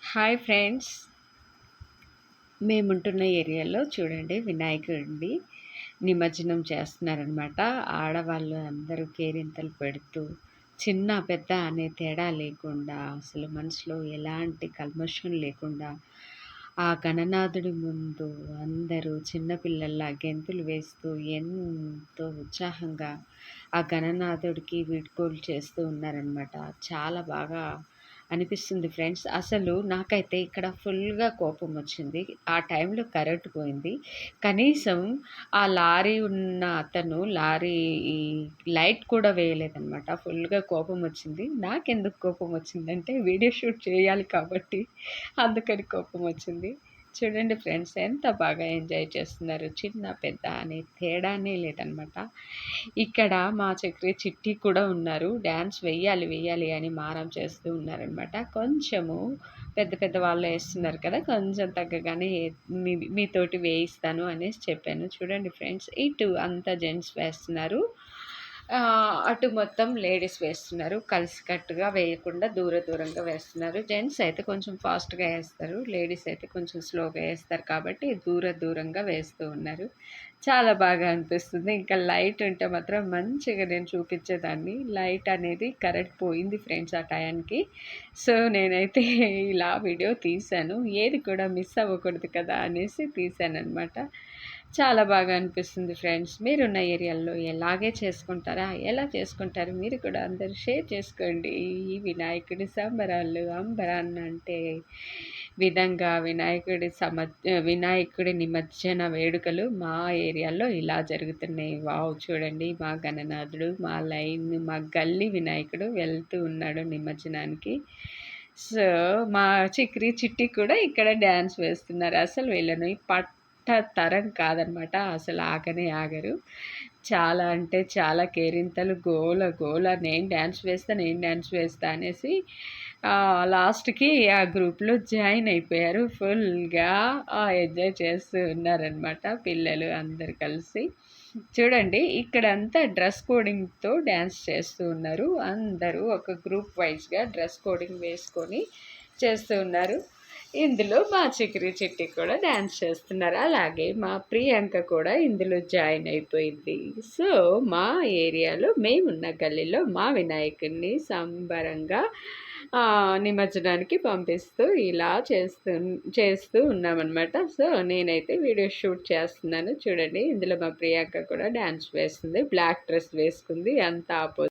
Hi friends, మేముంటున్న ఏరియాలో చూడండి వినాయకుడిని నిమజ్జనం చేస్తున్నారనమాట. ఆడవాళ్ళు అందరూ కేరింతలు పెడుతూ చిన్న పెద్ద అనే తేడా లేకుండా అసలు మనసులో ఎలాంటి కల్మషం లేకుండా ఆ గణనాథుడి ముందు అందరూ చిన్నపిల్లల్లా గెంతులు వేస్తూ ఎంతో ఉత్సాహంగా ఆ గణనాథుడికి వీడ్కోలు చేస్తూ ఉన్నారనమాట. చాలా బాగా అనిపిస్తుంది ఫ్రెండ్స్. అసలు నాకైతే ఇక్కడ ఫుల్‌గా కోపమొచ్చింది. ఆ టైంలో కరెంట్ పోయింది. కనీసం ఆ లారీ ఉన్న అతను లారీ ఈ లైట్ కూడా వేయలేదనమాట. ఫుల్‌గా కోపమొచ్చింది. నాకెందుకు కోపమొచ్చిందంటే వీడియో షూట్ చేయాలి కాబట్టి అందుకని కోపమొచ్చింది. చూడండి ఫ్రెండ్స్, ఎంత బాగా ఎంజాయ్ చేస్తున్నారు. చిన్న, పెద్ద అనే తేడానే లేదనమాట. ఇక్కడ మా చక్రి చిట్టి కూడా ఉన్నారు. డాన్స్ వెయ్యాలి, వెయ్యాలి అని మారం చేస్తూ ఉన్నారనమాట. కొంచెము పెద్ద పెద్ద వాళ్ళు ఏస్తున్నారు కదా! కొంచెం తగ్గగానే మీతోటి వేయిస్తాను అనేసి చెప్పాను. చూడండి ఫ్రెండ్స్, ఇటు అంతా జెంట్స్ వేస్తున్నారు. అటు మొత్తం లేడీస్ వేస్తున్నారు. కలిసికట్టుగా వేయకుండా దూరంగా వేస్తున్నారు. జెంట్స్ అయితే కొంచెం ఫాస్ట్‌గా ఏస్తారు. లేడీస్ అయితే కొంచెం స్లోగా ఏస్తారు కాబట్టి దూరంగా వేస్తూ ఉన్నారు. చాలా బాగా అనిపిస్తుంది. ఇంకా లైట్ ఉంటే మాత్రం మంచిగా నేను చూపించేదాన్ని. లైట్ అనేది కరెంట్ పోయింది ఫ్రెండ్స్ ఆ టయానికి. సో, నేనైతే ఇలా వీడియో తీశాను. ఏది కూడా మిస్ అవ్వకూడదు కదా అనేసి తీశాననమాట. చాలా బాగా అనిపిస్తుంది ఫ్రెండ్స్. మీరున్న ఏరియాల్లో ఎలాగే చేసుకుంటారా? ఎలా చేసుకుంటారు? మీరు కూడా అందరూ షేర్ చేసుకోండి. ఈ వినాయకుడి సంబరాలు అంబరాన్నంటే విధంగా వినాయకుడి నిమజ్జన వేడుకలు మా ఏరియాలో ఇలా జరుగుతున్నాయి. వావ్! చూడండి, మా గణనాథుడు, మా గల్లీ వినాయకుడు వెళ్తూ ఉన్నాడు నిమజ్జనానికి. సో, మా చిట్టి కూడా ఇక్కడ డాన్స్ వేస్తున్నారు. అసలు వీళ్ళని తరం కాదనమాట. అసలు ఆగనే ఆగరు. చాలా అంటే చాలా కేరింతలు, గోల నేను డాన్స్ వేస్తా అనేసి లాస్ట్‌కి ఆ గ్రూప్‌లో జాయిన్ అయిపోయారు. ఫుల్‌గా ఎంజాయ్ చేస్తూ ఉన్నారనమాట పిల్లలు అందరూ కలిసి. చూడండి, ఇక్కడంతా డ్రెస్ కోడింగ్‌తో డాన్స్ చేస్తూ ఉన్నారు. అందరూ ఒక గ్రూప్ వైస్‌గా డ్రెస్ కోడింగ్ వేసుకొని చేస్తూ ఉన్నారు. ఇందులో మా చిట్టి కూడా డాన్స్ చేస్తున్నారు. అలాగే మా ప్రియాంక కూడా ఇందులో జాయిన్ అయిపోయింది. సో, మా ఏరియాలో మేమున్న గల్లీలో మా వినాయకుడిని సంబరంగా నిమజ్జనానికి పంపిస్తూ ఇలా చేస్తూ ఉన్నామనమాట. సో, నేనైతే వీడియో షూట్ చేస్తున్నాను. చూడండి, ఇందులో మా ప్రియాంక కూడా డాన్స్ వేస్తుంది. బ్లాక్ డ్రెస్ వేసుకుంది. అంతా